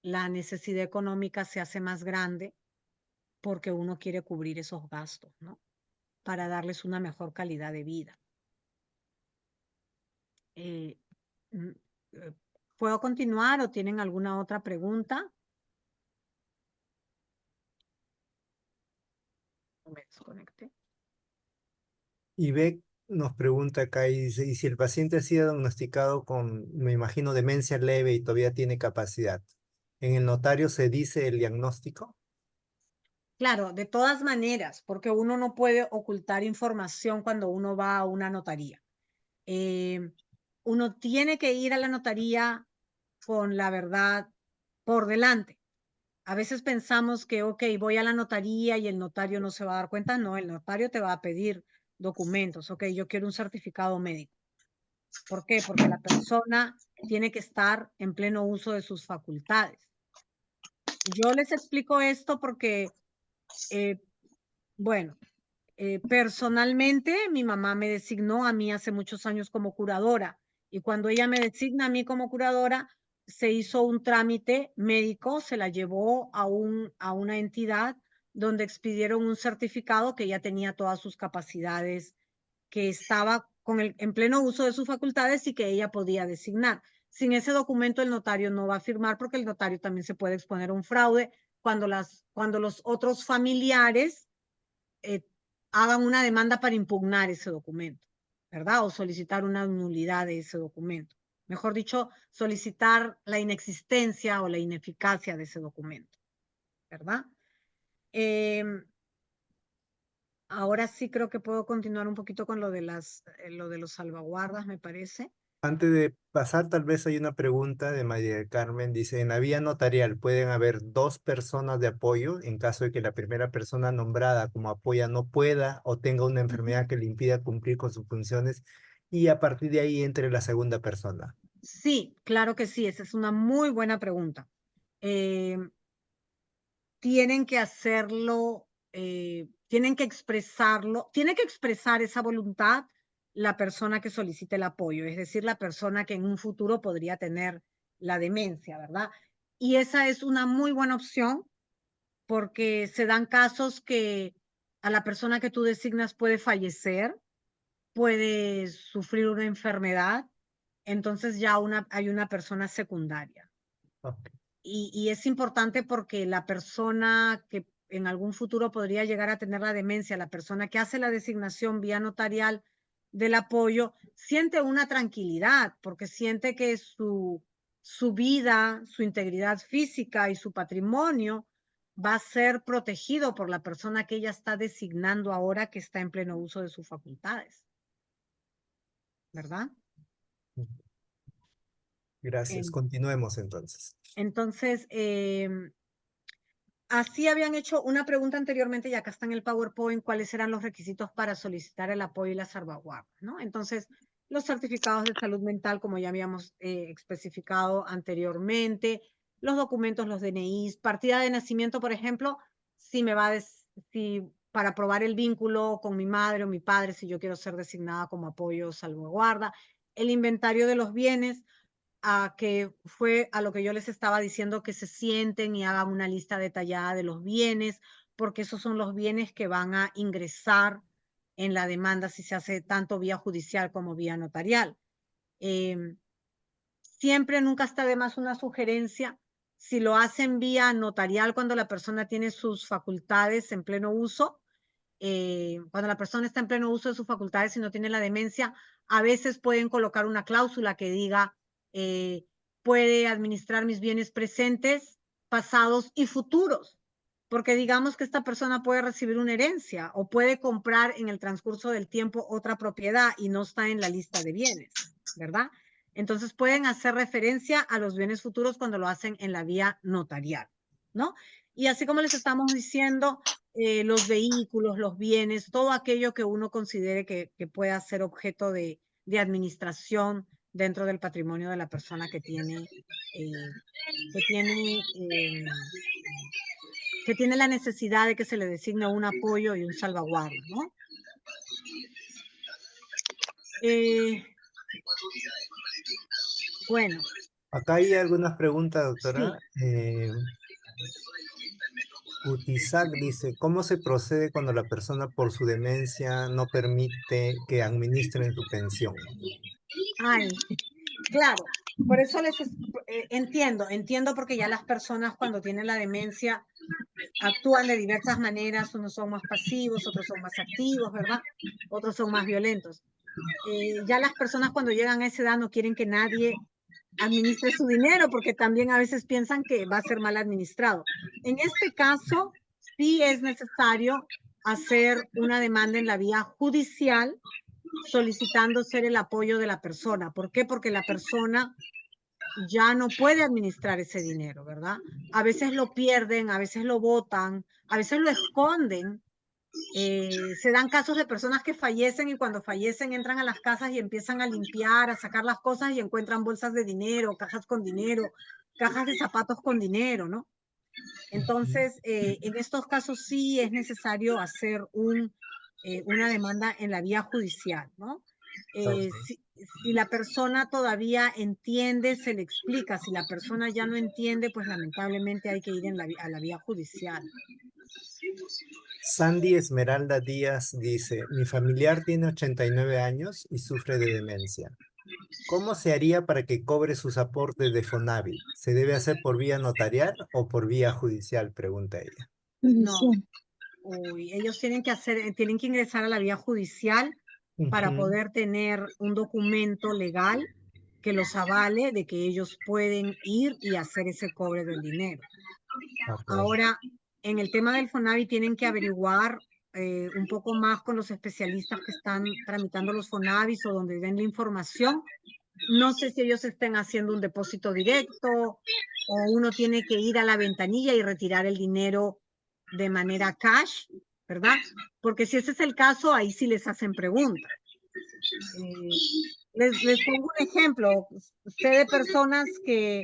la necesidad económica se hace más grande porque uno quiere cubrir esos gastos, ¿no? Para darles una mejor calidad de vida. Eh, mm, eh, ¿Puedo continuar o tienen alguna otra pregunta? Me desconecté. Y Beck nos pregunta acá y dice, ¿y si el paciente ha sido diagnosticado con, me imagino, demencia leve y todavía tiene capacidad? ¿En el notario se dice el diagnóstico? Claro, de todas maneras, porque uno no puede ocultar información cuando uno va a una notaría. Uno tiene que ir a la notaría con la verdad por delante. A veces pensamos que, ok, voy a la notaría y el notario no se va a dar cuenta. No, el notario te va a pedir documentos. Ok, yo quiero un certificado médico. ¿Por qué? Porque la persona tiene que estar en pleno uso de sus facultades. Yo les explico esto porque, eh, bueno, personalmente mi mamá me designó a mí hace muchos años como curadora y cuando ella me designa a mí como curadora, se hizo un trámite médico, se la llevó a una entidad donde expidieron un certificado que ella tenía todas sus capacidades, que estaba en pleno uso de sus facultades y que ella podía designar. Sin ese documento el notario no va a firmar porque el notario también se puede exponer a un fraude cuando los otros familiares eh, hagan una demanda para impugnar ese documento, ¿verdad? O solicitar una nulidad de ese documento. Mejor dicho, solicitar la inexistencia o la ineficacia de ese documento, ¿verdad? Eh, Ahora sí creo que puedo continuar un poquito con lo de los salvaguardas, me parece. Antes de pasar, tal vez hay una pregunta de María del Carmen. Dice, en la vía notarial pueden haber dos personas de apoyo en caso de que la primera persona nombrada como apoya no pueda o tenga una enfermedad que le impida cumplir con sus funciones y a partir de ahí entre la segunda persona. Sí, claro que sí, esa es una muy buena pregunta. Eh, Tienen que hacerlo, tienen que expresarlo, tiene que expresar esa voluntad la persona que solicite el apoyo, es decir, la persona que en un futuro podría tener la demencia, ¿verdad? Y esa es una muy buena opción porque se dan casos que a la persona que tú designas puede fallecer, puede sufrir una enfermedad, entonces ya hay una persona secundaria. Ok. Y es importante porque la persona que en algún futuro podría llegar a tener la demencia, la persona que hace la designación vía notarial del apoyo, siente una tranquilidad porque siente que su vida, su integridad física y su patrimonio va a ser protegido por la persona que ella está designando ahora que está en pleno uso de sus facultades, ¿verdad? Gracias. En- Continuemos entonces. entonces, así habían hecho una pregunta anteriormente y acá está en el PowerPoint cuáles eran los requisitos para solicitar el apoyo y la salvaguarda, ¿no? Entonces, los certificados de salud mental, como ya habíamos especificado anteriormente, los documentos, los DNIs, partida de nacimiento, por ejemplo, si me va a si para probar el vínculo con mi madre o mi padre, si yo quiero ser designada como apoyo o salvaguarda, el inventario de los bienes, a que fue a lo que yo les estaba diciendo, que se sienten y hagan una lista detallada de los bienes, porque esos son los bienes que van a ingresar en la demanda si se hace tanto vía judicial como vía notarial. Siempre, nunca está de más una sugerencia. Si lo hacen vía notarial cuando la persona tiene sus facultades en pleno uso, cuando la persona está en pleno uso de sus facultades y no tiene la demencia, a veces pueden colocar una cláusula que diga, eh, puede administrar mis bienes presentes, pasados y futuros, porque digamos que esta persona puede recibir una herencia o puede comprar en el transcurso del tiempo otra propiedad y no está en la lista de bienes, ¿verdad? Entonces pueden hacer referencia a los bienes futuros cuando lo hacen en la vía notarial, ¿no? Y así como les estamos diciendo, los vehículos, los bienes, todo aquello que uno considere que pueda ser objeto de administración dentro del patrimonio de la persona eh, que tiene, eh, que tiene la necesidad de que se le designe un apoyo y un salvaguarda, ¿no? Eh, bueno, Acá hay algunas preguntas, sí. doctora. Utisac dice, ¿cómo se procede cuando la persona por su demencia no permite que administren su pensión? Ay, claro. Por eso entiendo porque ya las personas cuando tienen la demencia actúan de diversas maneras, unos son más pasivos, otros son más activos, ¿verdad? Otros son más violentos. Ya las personas cuando llegan a esa edad no quieren que nadie administre su dinero porque también a veces piensan que va a ser mal administrado. En este caso, sí es necesario hacer una demanda en la vía judicial solicitando ser el apoyo de la persona. ¿Por qué? Porque la persona ya no puede administrar ese dinero, ¿verdad? A veces lo pierden, a veces lo botan, a veces lo esconden. Se dan casos de personas que fallecen y cuando fallecen entran a las casas y empiezan a limpiar, a sacar las cosas y encuentran bolsas de dinero, cajas con dinero, cajas de zapatos con dinero, ¿no? Entonces, en estos casos sí es necesario hacer una demanda en la vía judicial, ¿no? Ok. Si la persona todavía entiende, se le explica. Si la persona ya no entiende, pues lamentablemente hay que ir a la vía judicial. Sandy Esmeralda Díaz dice, mi familiar tiene 89 años y sufre de demencia. ¿Cómo se haría para que cobre sus aportes de Fonavi? ¿Se debe hacer por vía notarial o por vía judicial? Pregunta ella. No, uy, ellos tienen que ingresar a la vía judicial para Ujú. poder tener un documento legal que los avale de que ellos pueden ir y hacer ese cobre del dinero. Ok. Ahora, en el tema del Fonavi tienen que averiguar un poco más con los especialistas que están tramitando los Fonavis o donde den la información. No sé si ellos estén haciendo un depósito directo o uno tiene que ir a la ventanilla y retirar el dinero de manera cash, ¿verdad? Porque si ese es el caso, ahí sí les hacen preguntas. Les pongo un ejemplo. Sé de personas que,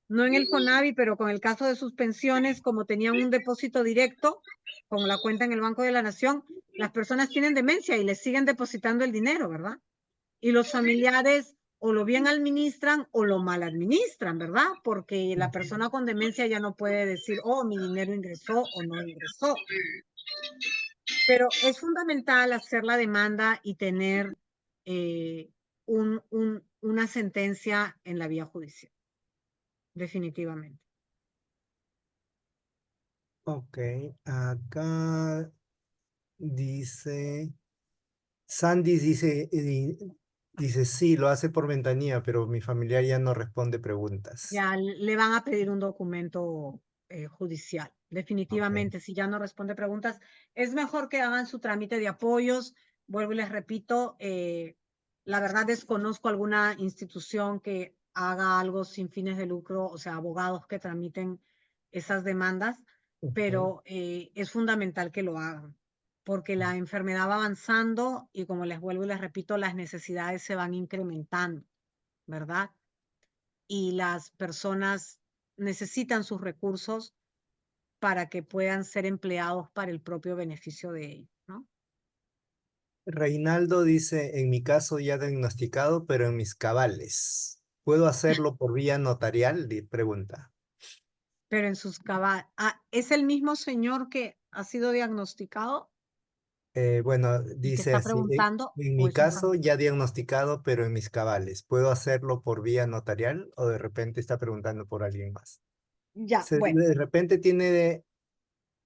no en el Fonavi, pero con el caso de sus pensiones, como tenían un depósito directo con la cuenta en el Banco de la Nación, las personas tienen demencia y les siguen depositando el dinero, ¿verdad? Y los familiares o lo bien administran o lo mal administran, ¿verdad? Porque la persona con demencia ya no puede decir, oh, mi dinero ingresó o no ingresó. Pero es fundamental hacer la demanda y tener eh, una sentencia en la vía judicial, definitivamente. Ok, acá dice, Sandy dice, sí, lo hace por ventanilla, pero mi familiar ya no responde preguntas. Ya le van a pedir un documento judicial. Ok. Definitivamente, si ya no responde preguntas, es mejor que hagan su trámite de apoyos. Vuelvo y les repito, la verdad desconozco alguna institución que haga algo sin fines de lucro, o sea, abogados que tramiten esas demandas, Ujú. pero es fundamental que lo hagan, porque la enfermedad va avanzando y como les vuelvo y les repito, las necesidades se van incrementando, ¿verdad? Y las personas necesitan sus recursos para que puedan ser empleados para el propio beneficio de ellos, ¿no? Reinaldo dice, en mi caso ya diagnosticado, pero en mis cabales. ¿Puedo hacerlo por vía notarial? Pregunta. Pero en sus cabales, ¿es el mismo señor que ha sido diagnosticado Bueno, y que dice está así, preguntando en o mi es un caso familiar? ya diagnosticado, pero en mis cabales. ¿Puedo hacerlo por vía notarial o de repente está preguntando por alguien más? Ya, bueno, De repente tiene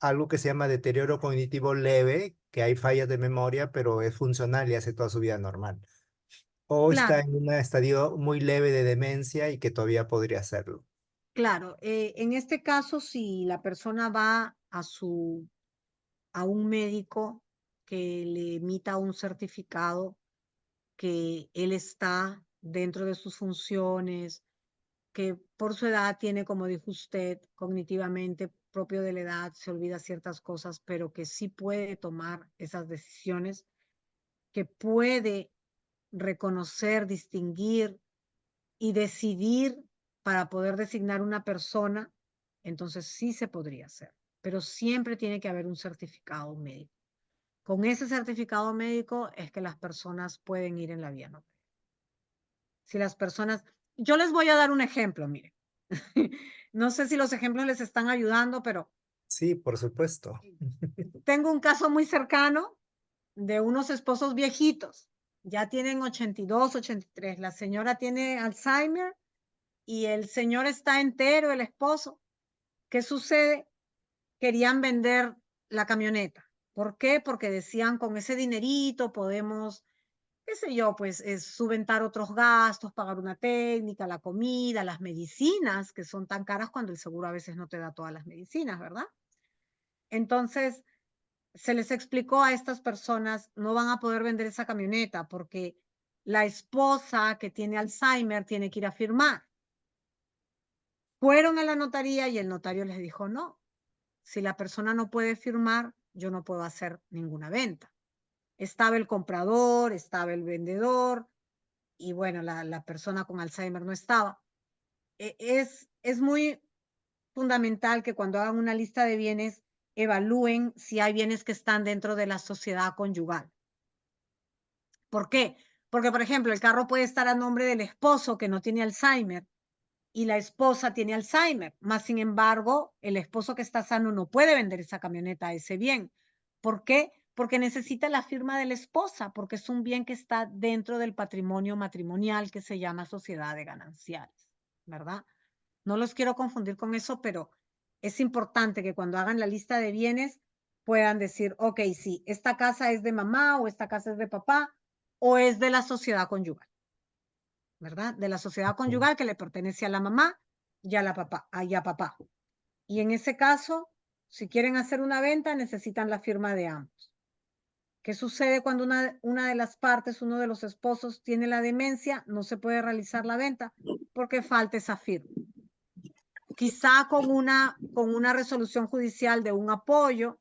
algo que se llama deterioro cognitivo leve, que hay fallas de memoria, pero es funcional y hace toda su vida normal. O está claro, en un estadio muy leve de demencia y que todavía podría hacerlo. claro. En este caso, si la persona va a un médico que le emita un certificado que él está dentro de sus funciones, que por su edad tiene, como dijo usted, cognitivamente propio de la edad, se olvida ciertas cosas, pero que sí puede tomar esas decisiones, que puede reconocer, distinguir y decidir para poder designar una persona, entonces sí se podría hacer, pero siempre tiene que haber un certificado médico. Con ese certificado médico es que las personas pueden ir en la vía notarial. Si las personas, yo les voy a dar un ejemplo, mire. No sé si los ejemplos les están ayudando, pero Sí, por supuesto. tengo un caso muy cercano de unos esposos viejitos. Ya tienen 82, 83. La señora tiene Alzheimer y el señor está entero, el esposo. ¿Qué sucede? querían vender la camioneta. ¿Por qué? Porque decían, con ese dinerito podemos, qué sé yo, pues subventar otros gastos, pagar una técnica, la comida, las medicinas, que son tan caras cuando el seguro a veces no te da todas las medicinas, ¿verdad? Entonces, se les explicó a estas personas, no van a poder vender esa camioneta porque la esposa que tiene Alzheimer tiene que ir a firmar. Fueron a la notaría y el notario les dijo, no, si la persona no puede firmar, yo no puedo hacer ninguna venta. Estaba el comprador, estaba el vendedor y bueno, la persona con Alzheimer no estaba. Es muy fundamental que cuando hagan una lista de bienes evalúen si hay bienes que están dentro de la sociedad conyugal. ¿Por qué? Porque, por ejemplo, el carro puede estar a nombre del esposo que no tiene Alzheimer y la esposa tiene Alzheimer, más sin embargo, el esposo que está sano no puede vender esa camioneta, ese bien. ¿Por qué? Porque necesita la firma de la esposa, porque es un bien que está dentro del patrimonio matrimonial que se llama sociedad de gananciales, ¿verdad? No los quiero confundir con eso, pero es importante que cuando hagan la lista de bienes puedan decir, ok, sí, esta casa es de mamá o esta casa es de papá o es de la sociedad conyugal, ¿verdad? De la sociedad Ok. conyugal que le pertenece a la mamá y a la papá, y a papá. Y en ese caso, si quieren hacer una venta, necesitan la firma de ambos. ¿Qué sucede cuando una de las partes, uno de los esposos, tiene la demencia? No se puede realizar la venta porque falta esa firma. Quizá con una resolución judicial de un apoyo,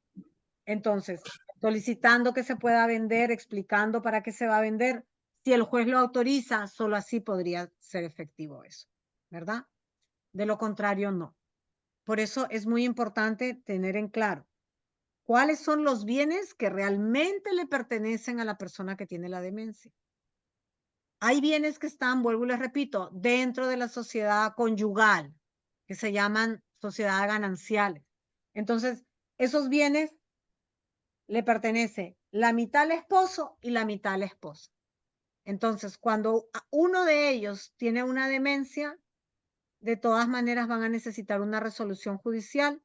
entonces, solicitando que se pueda vender, explicando para qué se va a vender. Si el juez lo autoriza, solo así podría ser efectivo eso, ¿verdad? De lo contrario, no. Por eso es muy importante tener en claro cuáles son los bienes que realmente le pertenecen a la persona que tiene la demencia. Hay bienes que están, vuelvo y les repito, dentro de la sociedad conyugal, que se llaman sociedades gananciales. Entonces, esos bienes le pertenece la mitad al esposo y la mitad a la esposa. Entonces, cuando uno de ellos tiene una demencia, de todas maneras van a necesitar una resolución judicial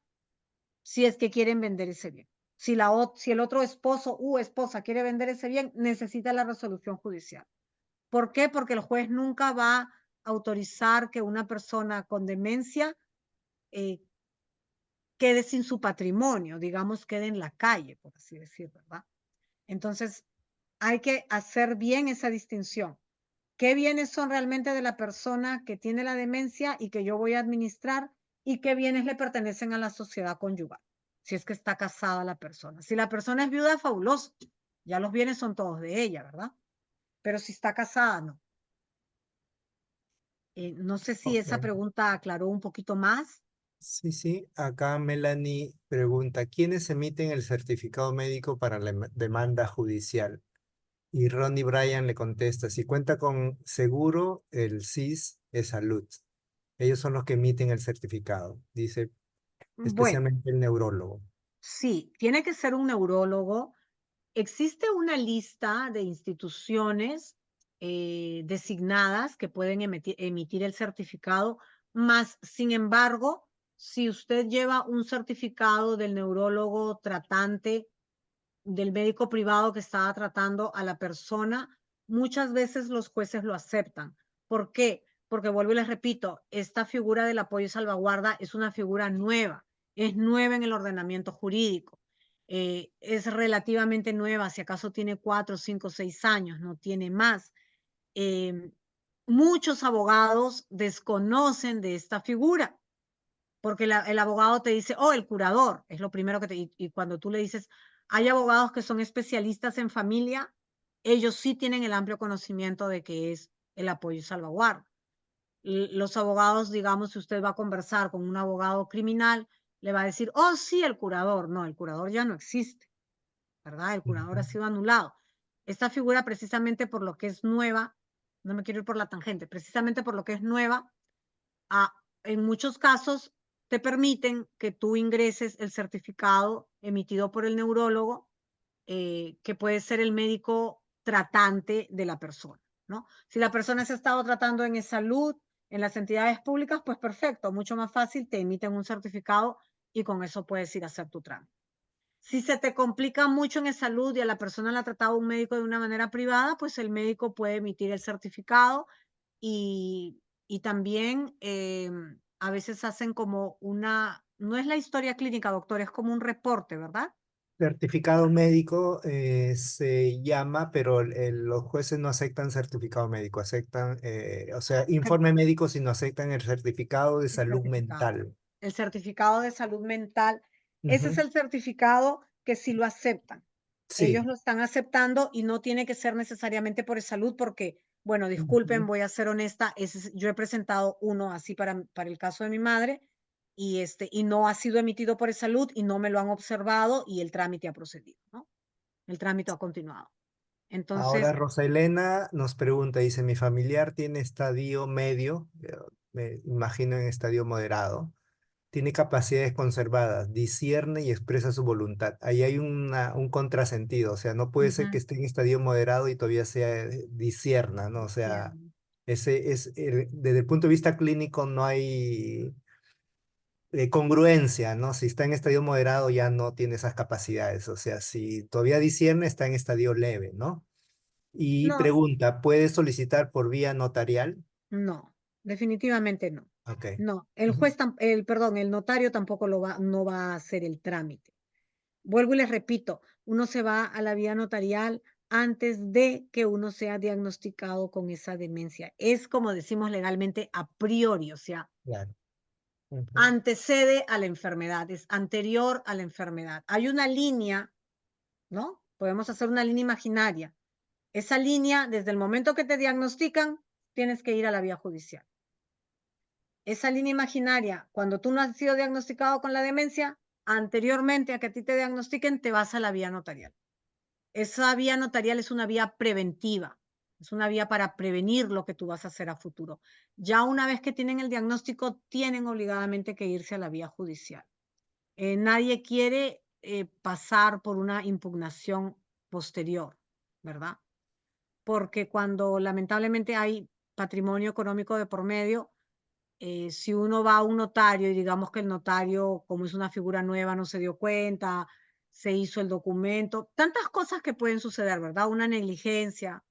si es que quieren vender ese bien. Si el otro esposo u esposa quiere vender ese bien, necesita la resolución judicial. ¿Por qué? Porque el juez nunca va a autorizar que una persona con demencia eh, quede sin su patrimonio, digamos, quede en la calle, por así decir, ¿verdad? Entonces, hay que hacer bien esa distinción. ¿Qué bienes son realmente de la persona que tiene la demencia y que yo voy a administrar? ¿Y qué bienes le pertenecen a la sociedad conyugal? Si es que está casada la persona. Si la persona es viuda, fabuloso. Ya los bienes son todos de ella, ¿verdad? Pero si está casada, no. No sé si esa Ok. pregunta aclaró un poquito más. Sí, sí. Acá Melanie pregunta, ¿quiénes emiten el certificado médico para la demanda judicial? Y Ronnie Bryan le contesta, si cuenta con seguro, el CIS es salud. Ellos son los que emiten el certificado, dice Bueno, especialmente el neurólogo. sí, tiene que ser un neurólogo. Existe una lista de instituciones designadas que pueden emitir el certificado, más sin embargo, si usted lleva un certificado del neurólogo tratante, del médico privado que estaba tratando a la persona, muchas veces los jueces lo aceptan. ¿Por qué? Porque vuelvo y les repito, esta figura del apoyo y salvaguarda es una figura nueva, es nueva en el ordenamiento jurídico. Es relativamente nueva, si acaso tiene 4, 5, 6 años, no tiene más. Eh, Muchos abogados desconocen de esta figura, porque el abogado te dice, oh, el curador, es lo primero que te, y cuando tú le dices, hay abogados que son especialistas en familia, ellos sí tienen el amplio conocimiento de qué es el apoyo y salvaguarda. Los abogados, digamos, si usted va a conversar con un abogado criminal, le va a decir, oh, sí, el curador. No, el curador ya no existe, ¿verdad? El curador Ujú. ha sido anulado. Esta figura, precisamente por lo que es nueva, no me quiero ir por la tangente, precisamente por lo que es nueva, en muchos casos te permiten que tú ingreses el certificado emitido por el neurólogo, que puede ser el médico tratante de la persona, ¿no? Si la persona se ha estado tratando en salud, en las entidades públicas, pues perfecto, mucho más fácil, te emiten un certificado y con eso puedes ir a hacer tu trámite. Si se te complica mucho en salud y a la persona la ha tratado un médico de una manera privada, pues el médico puede emitir el certificado y también a veces hacen como no es la historia clínica, doctor, es como un reporte, ¿verdad? Certificado médico se llama, pero los jueces no aceptan certificado médico, aceptan, o sea, El informe médico, sino aceptan el certificado de el salud certificado. mental. El certificado de salud mental, ese es Ujú. el certificado que sí lo aceptan. Ellos Sí. lo están aceptando y no tiene que ser necesariamente por salud, porque, bueno, disculpen, Ujú. voy a ser honesta, yo he presentado uno así para el caso de mi madre y no ha sido emitido por salud y no me lo han observado y el trámite ha procedido, ¿no? El trámite ha continuado. Ahora Entonces, Rosa Elena nos pregunta, dice, mi familiar tiene estadio medio, me imagino en estadio moderado. Tiene capacidades conservadas, discierne y expresa su voluntad. Ahí hay un contrasentido, o sea, no puede ser que ujú, esté en estadio moderado y todavía sea discierna, ¿no? O sea, entiendo. desde el punto de vista clínico no hay congruencia, ¿no? Si está en estadio moderado ya no tiene esas capacidades, o sea, si todavía discierne está en estadio leve, ¿no? Y No, pregunta, ¿puede solicitar por vía notarial? no, definitivamente no. Ok. No, el Ujú. juez, perdón, el notario tampoco no va a hacer el trámite. Vuelvo y les repito, uno se va a la vía notarial antes de que uno sea diagnosticado con esa demencia. Es como decimos legalmente a priori, o sea, Claro. Ujú. antecede a la enfermedad, es anterior a la enfermedad. Hay una línea, ¿no? Podemos hacer una línea imaginaria. Esa línea, desde el momento que te diagnostican, tienes que ir a la vía judicial. Esa línea imaginaria, cuando tú no has sido diagnosticado con la demencia, anteriormente a que a ti te diagnostiquen, te vas a la vía notarial. Esa vía notarial es una vía preventiva, es una vía para prevenir lo que tú vas a hacer a futuro. Ya una vez que tienen el diagnóstico, tienen obligadamente que irse a la vía judicial. Nadie quiere pasar por una impugnación posterior, ¿verdad? Porque cuando lamentablemente hay patrimonio económico de por medio, si uno va a un notario y digamos que el notario, como es una figura nueva, no se dio cuenta, se hizo el documento, tantas cosas que pueden suceder, ¿verdad? Una negligencia,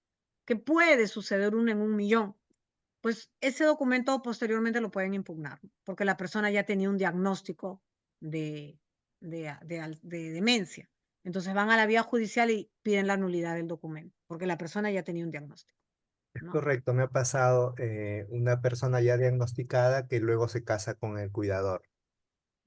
que puede suceder uno en un millón. Pues ese documento posteriormente lo pueden impugnar, porque la persona ya tenía un diagnóstico de, de demencia. Entonces van a la vía judicial y piden la nulidad del documento, porque la persona ya tenía un diagnóstico, ¿no? Correcto, me ha pasado una persona ya diagnosticada que luego se casa con el cuidador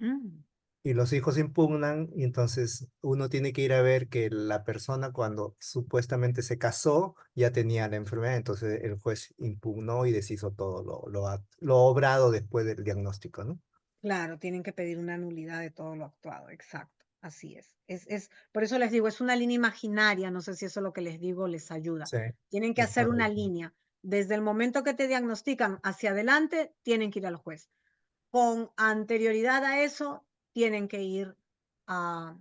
Mm. y los hijos impugnan y entonces uno tiene que ir a ver que la persona cuando supuestamente se casó ya tenía la enfermedad, entonces el juez impugnó y deshizo todo lo obrado después del diagnóstico, ¿no? Claro, tienen que pedir una nulidad de todo lo actuado, exacto, así es. Por eso les digo, es una línea imaginaria, no sé si eso es lo que les digo les ayuda. Sí, Tienen que es hacer una correcto. línea. Desde el momento que te diagnostican hacia adelante, tienen que ir al juez. Con anterioridad a eso, tienen que ir a,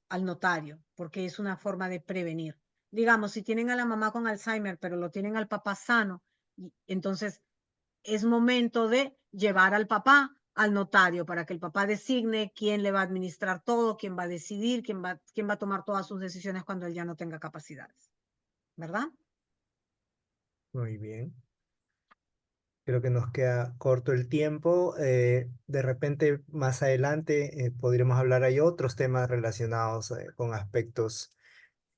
al notario, porque es una forma de prevenir. Digamos, si tienen a la mamá con Alzheimer, pero lo tienen al papá sano, entonces es momento de llevar al papá al notario para que el papá designe quién le va a administrar todo, quién va a decidir, quién va a tomar todas sus decisiones cuando él ya no tenga capacidades, ¿verdad? Muy bien. Creo que nos queda corto el tiempo. De repente, más adelante, podríamos hablar. Hay otros temas relacionados con aspectos.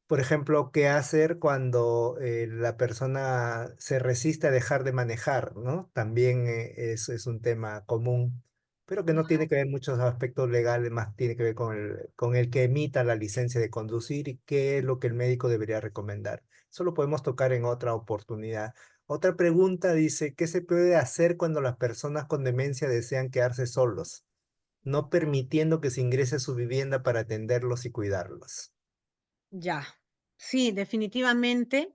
Por ejemplo, qué hacer cuando la persona se resiste a dejar de manejar, ¿no? También es un tema común, pero que no tiene que ver muchos aspectos legales, más tiene que ver con el que emita la licencia de conducir y qué es lo que el médico debería recomendar. Eso lo podemos tocar en otra oportunidad. Otra pregunta dice, ¿qué se puede hacer cuando las personas con demencia desean quedarse solos, no permitiendo que se ingrese a su vivienda para atenderlos y cuidarlos? Ya. Sí, definitivamente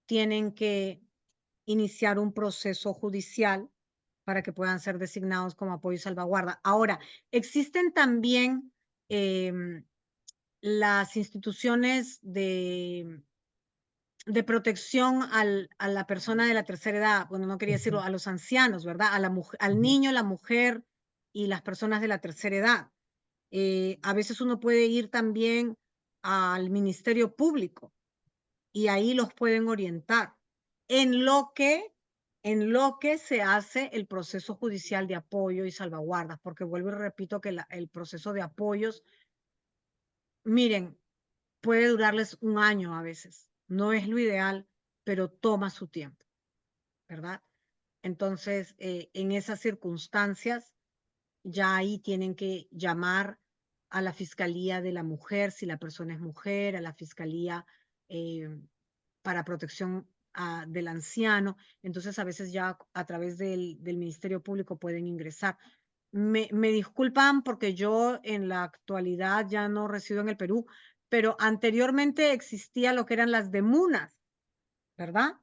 tienen que iniciar un proceso judicial para que puedan ser designados como apoyo y salvaguarda. Ahora, existen también em, las instituciones de protección a la persona de la tercera edad, bueno, no quería decirlo, Ujú, a los ancianos, ¿verdad? A la mujer, al ujú. niño, la mujer, y las personas de la tercera edad. A veces uno puede ir también al Ministerio Público y ahí los pueden orientar en lo que, en lo que se hace el proceso judicial de apoyo y salvaguardas, porque vuelvo y repito que el proceso de apoyos, miren, puede durarles un año a veces. No es lo ideal, pero toma su tiempo, ¿verdad? Entonces, en esas circunstancias, ya ahí tienen que llamar a la Fiscalía de la Mujer, si la persona es mujer, a la Fiscalía eh, para Protección del Anciano. Entonces, a veces ya a través del Ministerio Público pueden ingresar. Me disculpan porque yo en la actualidad ya no resido en el Perú, pero anteriormente existía lo que eran las demunas, ¿verdad?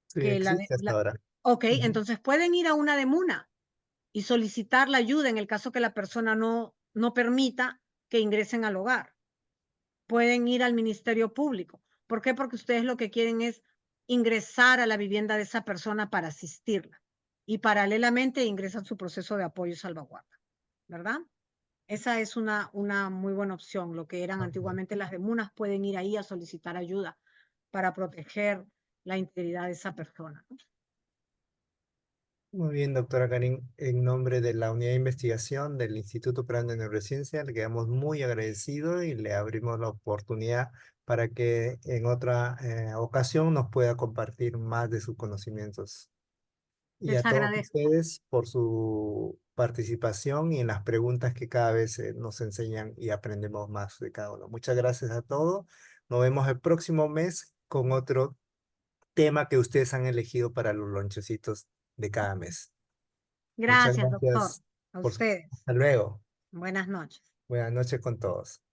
Sí, Que existe hasta ahora. ok, Ujú. entonces pueden ir a una demuna y solicitar la ayuda en el caso que la persona no permita que ingresen al hogar. Pueden ir al Ministerio Público. ¿Por qué? Porque ustedes lo que quieren es ingresar a la vivienda de esa persona para asistirla y paralelamente ingresan su proceso de apoyo y salvaguarda, ¿verdad? Esa es una muy buena opción. Lo que eran Ajá. antiguamente las demunas pueden ir ahí a solicitar ayuda para proteger la integridad de esa persona, ¿no? Muy bien, doctora Karin, en nombre de la Unidad de Investigación del Instituto Peruano de Neurociencia, le quedamos muy agradecidos y le abrimos la oportunidad para que en otra ocasión nos pueda compartir más de sus conocimientos. Y Les a todos agradezco. ustedes por su participación y en las preguntas que cada vez nos enseñan y aprendemos más de cada uno. Muchas gracias a todos. Nos vemos el próximo mes con otro tema que ustedes han elegido para los lonchecitos de cada mes. Muchas Gracias, doctor. gracias A por ustedes. hasta luego. Buenas noches. Buenas noches con todos.